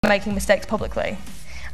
making mistakes publicly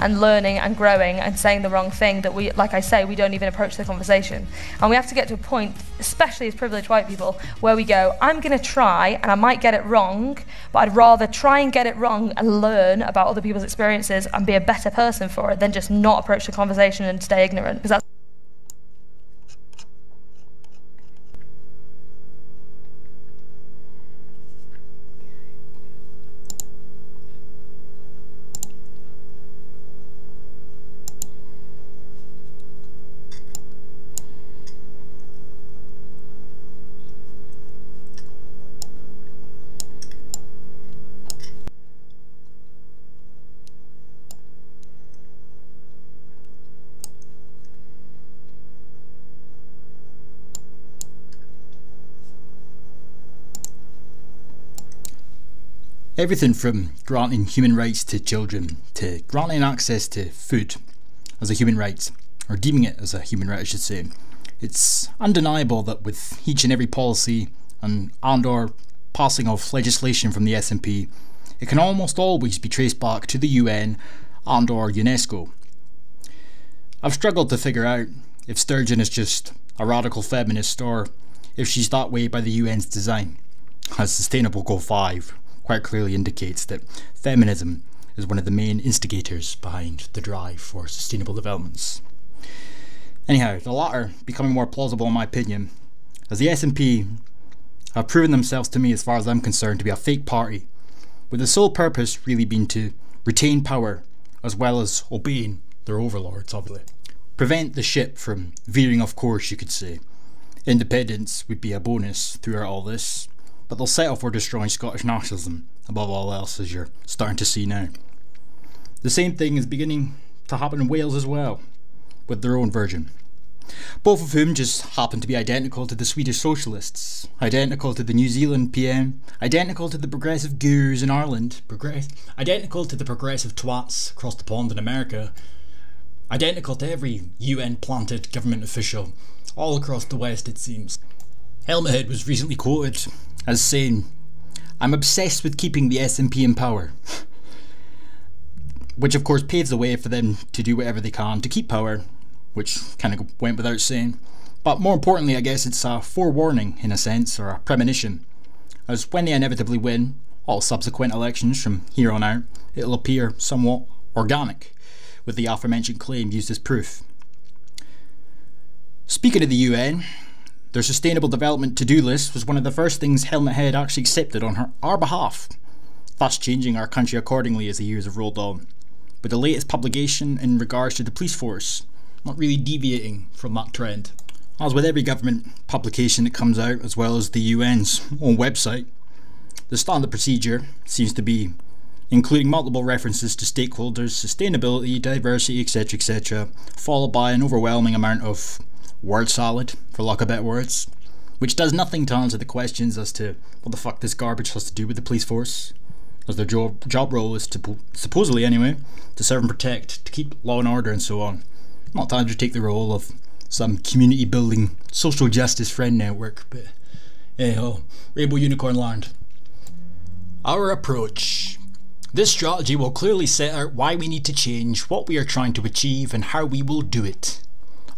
and learning and growing and saying the wrong thing, that we, like I say, we don't even approach the conversation. And we have to get to a point, especially as privileged white people, where we go, I'm going to try, and I might get it wrong, but I'd rather try and get it wrong and learn about other people's experiences and be a better person for it than just not approach the conversation and stay ignorant. Because that's Everything from granting human rights to children to granting access to food as a human right, or deeming it as a human right I should say. It's undeniable that with each and every policy and or passing of legislation from the SNP, it can almost always be traced back to the UN and or UNESCO. I've struggled to figure out if Sturgeon is just a radical feminist or if she's that way by the UN's design, as Sustainable Goal 5 quite clearly indicates that feminism is one of the main instigators behind the drive for sustainable developments. Anyhow, the latter becoming more plausible in my opinion, as the SNP have proven themselves to me, as far as I'm concerned, to be a fake party, with the sole purpose really being to retain power as well as obeying their overlords, obviously. Prevent the ship from veering off course, you could say. Independence would be a bonus throughout all this, but they'll settle for destroying Scottish nationalism above all else, as you're starting to see now. The same thing is beginning to happen in Wales as well, with their own version. Both of whom just happen to be identical to the Swedish socialists, identical to the New Zealand PM, identical to the progressive gurus in Ireland, identical to the progressive twats across the pond in America, identical to every UN-planted government official all across the West, it seems. Helmet Head was recently quoted as saying, "I'm obsessed with keeping the SNP in power," which of course paves the way for them to do whatever they can to keep power, which kind of went without saying. But more importantly, I guess it's a forewarning in a sense, or a premonition, as when they inevitably win all subsequent elections from here on out, it'll appear somewhat organic, with the aforementioned claim used as proof. Speaking of the UN, their Sustainable Development to-do list was one of the first things Helmet Head actually accepted on our behalf, thus changing our country accordingly as the years have rolled on, with the latest publication in regards to the police force not really deviating from that trend. As with every government publication that comes out, as well as the UN's own website, the standard procedure seems to be including multiple references to stakeholders, sustainability, diversity, etc., followed by an overwhelming amount of word salad, for lack of better words, which does nothing to answer the questions as to what the fuck this garbage has to do with the police force, as their job role is to, supposedly anyway, to serve and protect, to keep law and order and so on, not to undertake the role of some community building social justice friend network. But anyhow, Rainbow Unicorn Land. Our approach. This strategy will clearly set out why we need to change, what we are trying to achieve, and how we will do it.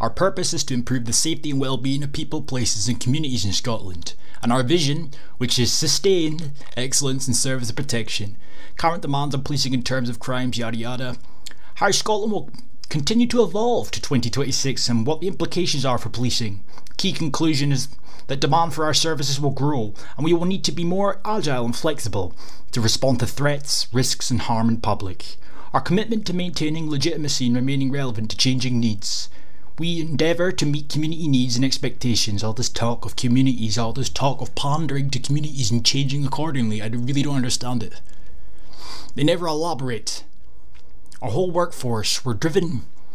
Our purpose is to improve the safety and well-being of people, places and communities in Scotland, and our vision, which is sustained excellence in service and protection, current demands on policing in terms of crimes, yada yada, how Scotland will continue to evolve to 2026 and what the implications are for policing. Key conclusion is that demand for our services will grow and we will need to be more agile and flexible to respond to threats, risks and harm in public. Our commitment to maintaining legitimacy and remaining relevant to changing needs. We endeavour to meet community needs and expectations. All this talk of communities, all this talk of pandering to communities and changing accordingly, I really don't understand it. They never elaborate. Our whole workforce, we're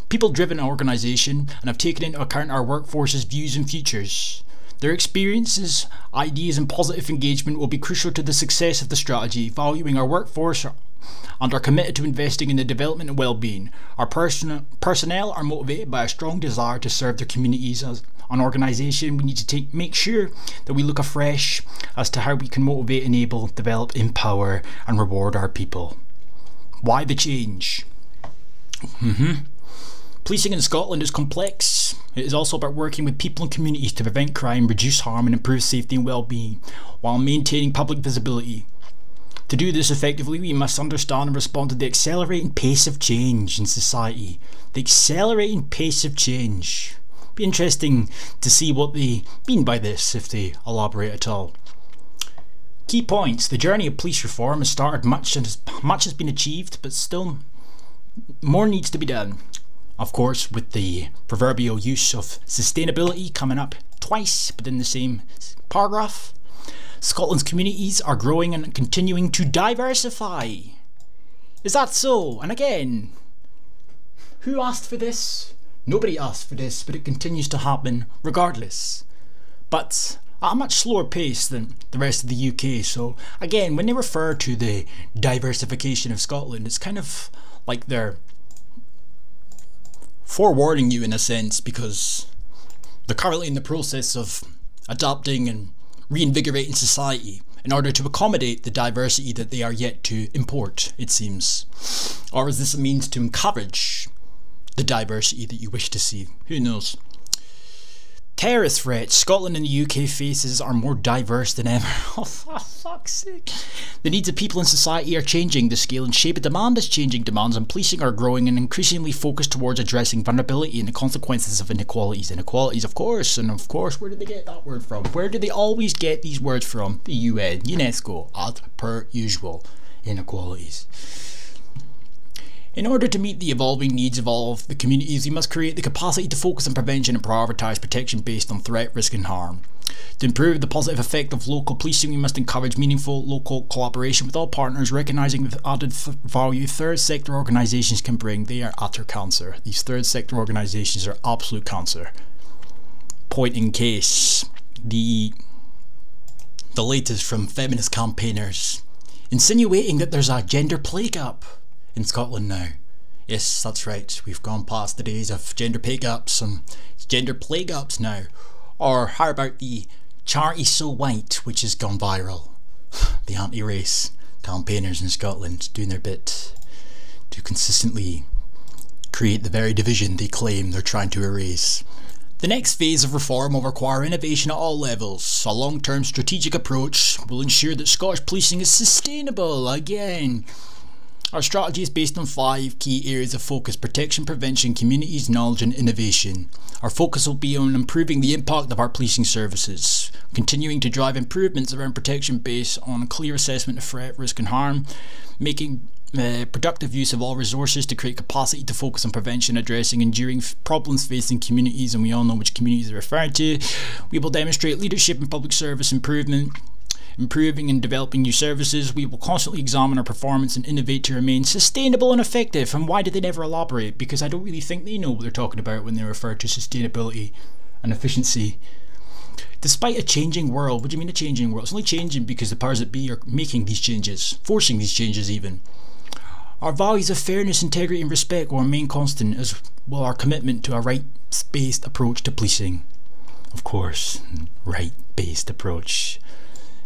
people-driven organisation and have taken into account our workforce's views and futures. Their experiences, ideas and positive engagement will be crucial to the success of the strategy, valuing our workforce and are committed to investing in the development and well-being. Our personnel are motivated by a strong desire to serve their communities. As an organisation, we need to make sure that we look afresh as to how we can motivate, enable, develop, empower and reward our people. Why the change? Policing in Scotland is complex. It is also about working with people and communities to prevent crime, reduce harm and improve safety and well-being, while maintaining public visibility. To do this effectively, we must understand and respond to the accelerating pace of change in society. The accelerating pace of change. Be interesting to see what they mean by this, if they elaborate at all. Key points. The journey of police reform has started, much has been achieved, but still more needs to be done. Of course, with the proverbial use of sustainability coming up twice, but in the same paragraph. Scotland's communities are growing and continuing to diversify. Is that so? And again, who asked for this? Nobody asked for this, but it continues to happen regardless. But at a much slower pace than the rest of the UK. So again, when they refer to the diversification of Scotland, it's kind of like they're forewarning you in a sense, because they're currently in the process of adapting and reinvigorating society in order to accommodate the diversity that they are yet to import, it seems. Or is this a means to encourage the diversity that you wish to see? Who knows? Terrorist threats Scotland and the UK faces are more diverse than ever. Oh, for fuck's sake. The needs of people in society are changing. The scale and shape of demand is changing. Demands on policing are growing and increasingly focused towards addressing vulnerability and the consequences of inequalities. Inequalities, of course. And of course, where did they get that word from? Where do they always get these words from? The UN, UNESCO, as per usual. Inequalities. In order to meet the evolving needs of all of the communities, we must create the capacity to focus on prevention and prioritise protection based on threat, risk and harm. To improve the positive effect of local policing, we must encourage meaningful local collaboration with all partners, recognising the added value third sector organisations can bring. They are utter cancer. These third sector organisations are absolute cancer. Point in case, the latest from feminist campaigners insinuating that there's a gender pay gap in Scotland now. Yes, that's right. We've gone past the days of gender pay gaps and gender play gaps now. Or how about the charity So White, which has gone viral? The anti-race campaigners in Scotland doing their bit to consistently create the very division they claim they're trying to erase. The next phase of reform will require innovation at all levels. A long-term strategic approach will ensure that Scottish policing is sustainable again. Our strategy is based on 5 key areas of focus: protection, prevention, communities, knowledge and innovation. Our focus will be on improving the impact of our policing services, continuing to drive improvements around protection based on a clear assessment of threat, risk and harm, making productive use of all resources to create capacity to focus on prevention, addressing enduring problems facing communities, and we all know which communities are referred to. We will demonstrate leadership in public service improvement, improving and developing new services. We will constantly examine our performance and innovate to remain sustainable and effective. And why did they never elaborate? Because I don't really think they know what they're talking about when they refer to sustainability and efficiency. Despite a changing world, what do you mean a changing world? It's only changing because the powers that be are making these changes, forcing these changes even. Our values of fairness, integrity and respect will remain constant, as will our commitment to a rights-based approach to policing. Of course, right-based approach.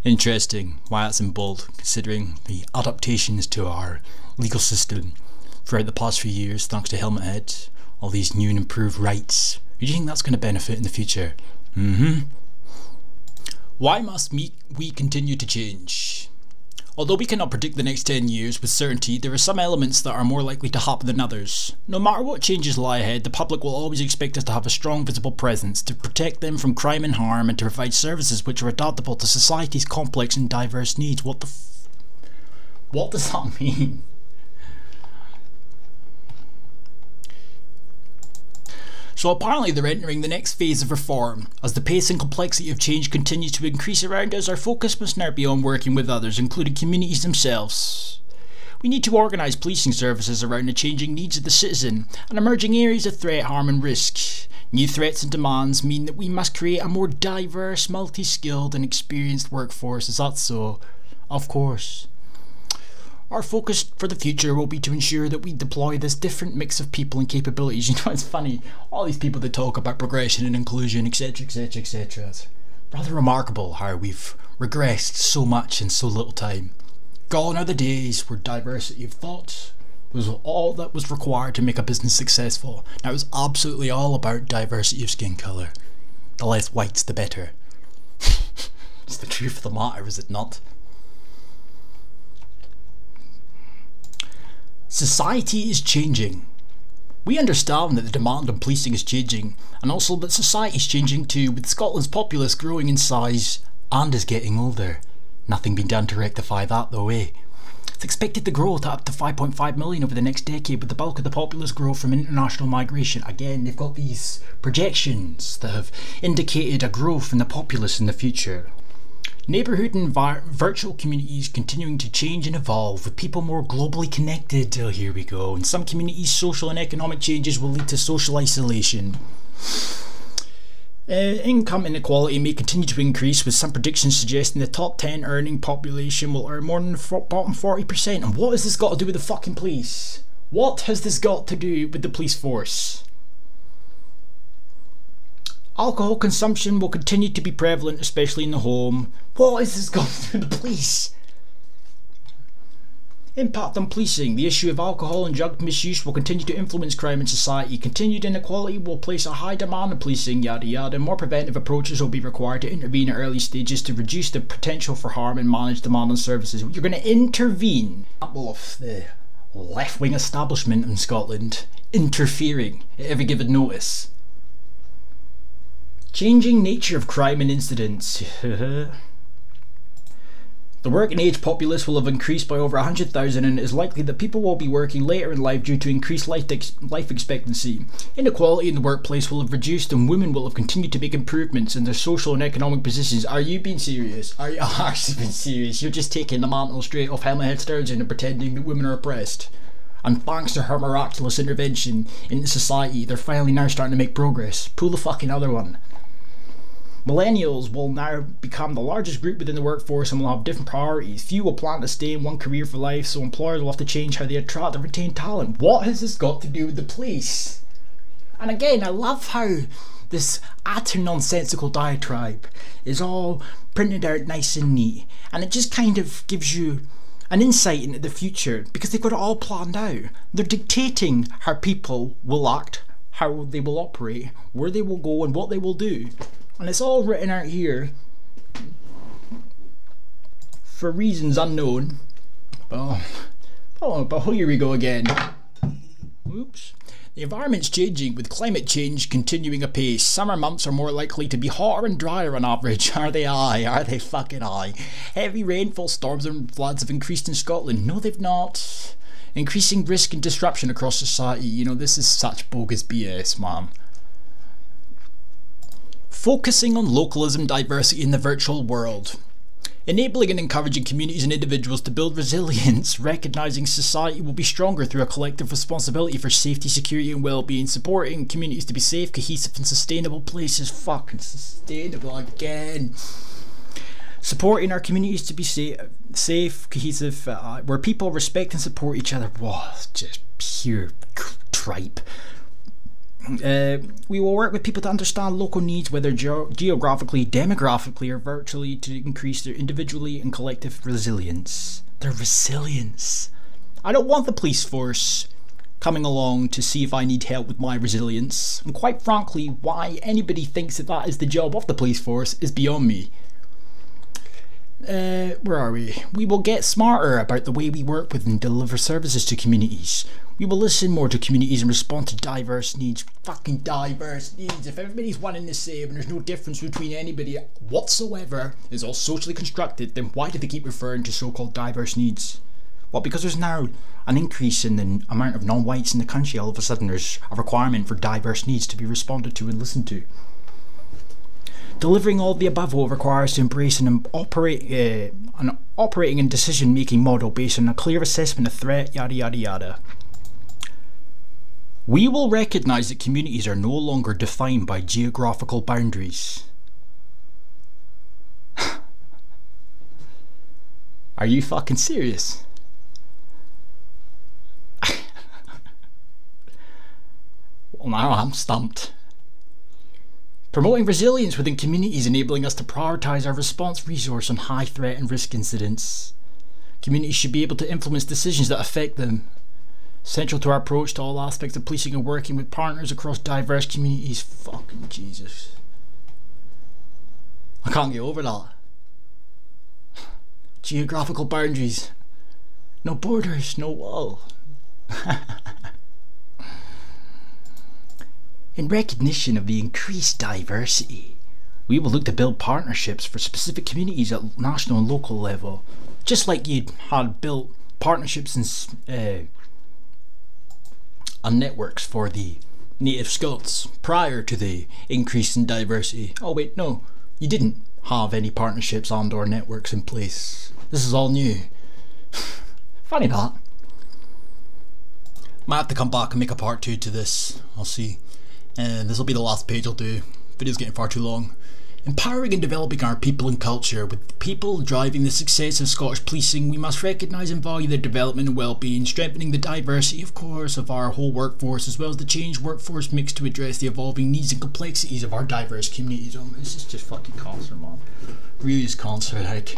Interesting why that's in bold, considering the adaptations to our legal system throughout the past few years, thanks to Helmet Head, all these new and improved rights. Who do you think that's going to benefit in the future? Why must we continue to change? Although we cannot predict the next 10 years with certainty, there are some elements that are more likely to happen than others. No matter what changes lie ahead, the public will always expect us to have a strong visible presence, to protect them from crime and harm, and to provide services which are adaptable to society's complex and diverse needs. What does that mean? So apparently they're entering the next phase of reform. As the pace and complexity of change continues to increase around us, our focus must now be on working with others, including communities themselves. We need to organise policing services around the changing needs of the citizen and emerging areas of threat, harm and risk. New threats and demands mean that we must create a more diverse, multi-skilled and experienced workforce. Is that so? Of course. Our focus for the future will be to ensure that we deploy this different mix of people and capabilities. You know, it's funny, all these people that talk about progression and inclusion, etc, etc, etc. It's rather remarkable how we've regressed so much in so little time. Gone are the days where diversity of thought, was all that was required to make a business successful. Now it was absolutely all about diversity of skin colour. The less whites, the better. It's the truth of the matter, is it not? Society is changing. We understand that the demand on policing is changing, and also that society is changing too, with Scotland's populace growing in size and is getting older. Nothing being done to rectify that though, eh? It's expected to grow to up to 5.5 million over the next decade, with the bulk of the populace growth from international migration. Again, they've got these projections that have indicated a growth in the populace in the future. Neighbourhood and virtual communities continuing to change and evolve, with people more globally connected. Oh, here we go. In some communities, social and economic changes will lead to social isolation. Income inequality may continue to increase, with some predictions suggesting the top 10 earning population will earn more than the bottom 40%. And what has this got to do with the fucking police? What has this got to do with the police force? Alcohol consumption will continue to be prevalent, especially in the home. What has this got to do with the police? Impact on policing. The issue of alcohol and drug misuse will continue to influence crime in society. Continued inequality will place a high demand on policing, yada yada. More preventive approaches will be required to intervene at early stages to reduce the potential for harm and manage demand on services. You're going to intervene. Example of the left-wing establishment in Scotland interfering at every given notice. Changing nature of crime and incidents. The working age populace will have increased by over 100,000, and it is likely that people will be working later in life due to increased life expectancy. Inequality in the workplace will have reduced, and women will have continued to make improvements in their social and economic positions. Are you being serious? Are you actually being serious? You're just taking the mantle straight off Hammerhead Sturgeon and pretending that women are oppressed. And thanks to her miraculous intervention into society, they're finally now starting to make progress. Pull the fucking other one. Millennials will now become the largest group within the workforce and will have different priorities. Few will plan to stay in one career for life, so employers will have to change how they attract and retain talent. What has this got to do with the police? And again, I love how this utter nonsensical diatribe is all printed out nice and neat, and it just kind of gives you an insight into the future, because they've got it all planned out. They're dictating how people will act, how they will operate, where they will go, and what they will do. And it's all written out here for reasons unknown. But here we go again. Oops. The environment's changing, with climate change continuing apace. Summer months are more likely to be hotter and drier on average. Are they aye? Are they fucking aye? Heavy rainfall, storms and floods have increased in Scotland. No, they've not. Increasing risk and disruption across society. You know, this is such bogus BS, man. Focusing on localism, diversity in the virtual world. Enabling and encouraging communities and individuals to build resilience, recognising society will be stronger through a collective responsibility for safety, security and well-being, supporting communities to be safe, cohesive and sustainable places. Fucking sustainable again. Supporting our communities to be safe, cohesive, where people respect and support each other. Whoa, just pure tripe. We will work with people to understand local needs, whether geographically, demographically or virtually, to increase their individually and collective resilience. Their resilience. I don't want the police force coming along to see if I need help with my resilience, and quite frankly, why anybody thinks that that is the job of the police force is beyond me. Where are we? We will get smarter about the way we work with and deliver services to communities. We will listen more to communities and respond to diverse needs. Fucking diverse needs. If everybody's one and the same and there's no difference between anybody whatsoever, is all socially constructed, then why do they keep referring to so-called diverse needs? Well, because there's now an increase in the amount of non-whites in the country. All of a sudden there's a requirement for diverse needs to be responded to and listened to. Delivering all of the above will require us to embrace an operating and decision-making model based on a clear assessment of threat, yada yada yada. We will recognise that communities are no longer defined by geographical boundaries. Are you fucking serious? Well, now I'm stumped. Promoting resilience within communities, enabling us to prioritise our response resource on high threat and risk incidents. Communities should be able to influence decisions that affect them. Central to our approach to all aspects of policing and working with partners across diverse communities. Fucking Jesus. I can't get over that. Geographical boundaries. No borders, no wall. In recognition of the increased diversity, we will look to build partnerships for specific communities at national and local level, just like you had built partnerships and networks for the native Scots prior to the increase in diversity. Oh wait, no, you didn't have any partnerships and/or networks in place. This is all new. Funny that. Might have to come back and make a part 2 to this. I'll see. And this will be the last page I'll do. Video's getting far too long. Empowering and developing our people and culture. With people driving the success of Scottish policing, we must recognise and value their development and well-being, strengthening the diversity, of course, of our whole workforce, as well as the changed workforce mix to address the evolving needs and complexities of our diverse communities. This is just fucking cancer, man. Really is cancer, like.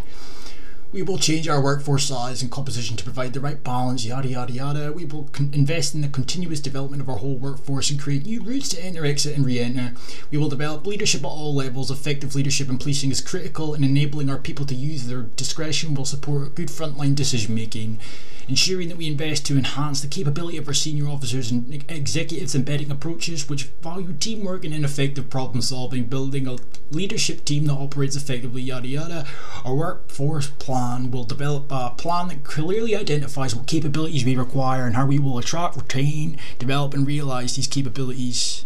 We will change our workforce size and composition to provide the right balance, yada yada yada. We will invest in the continuous development of our whole workforce and create new routes to enter, exit and re-enter. We will develop leadership at all levels. Effective leadership in policing is critical, and enabling our people to use their discretion will support good frontline decision making. Ensuring that we invest to enhance the capability of our senior officers and executives, embedding approaches which value teamwork and effective problem solving, building a leadership team that operates effectively, yada yada. Our workforce plan will develop a plan that clearly identifies what capabilities we require and how we will attract, retain, develop and realise these capabilities.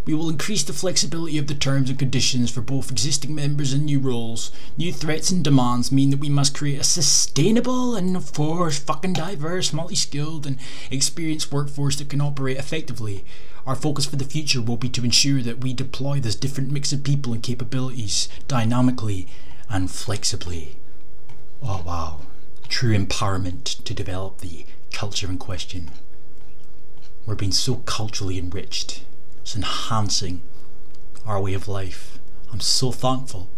We will increase the flexibility of the terms and conditions for both existing members and new roles. New threats and demands mean that we must create a sustainable and, of course, fucking diverse, multi-skilled and experienced workforce that can operate effectively. Our focus for the future will be to ensure that we deploy this different mix of people and capabilities dynamically and flexibly. Oh wow, true empowerment to develop the culture in question. We're being so culturally enriched. It's enhancing our way of life. I'm so thankful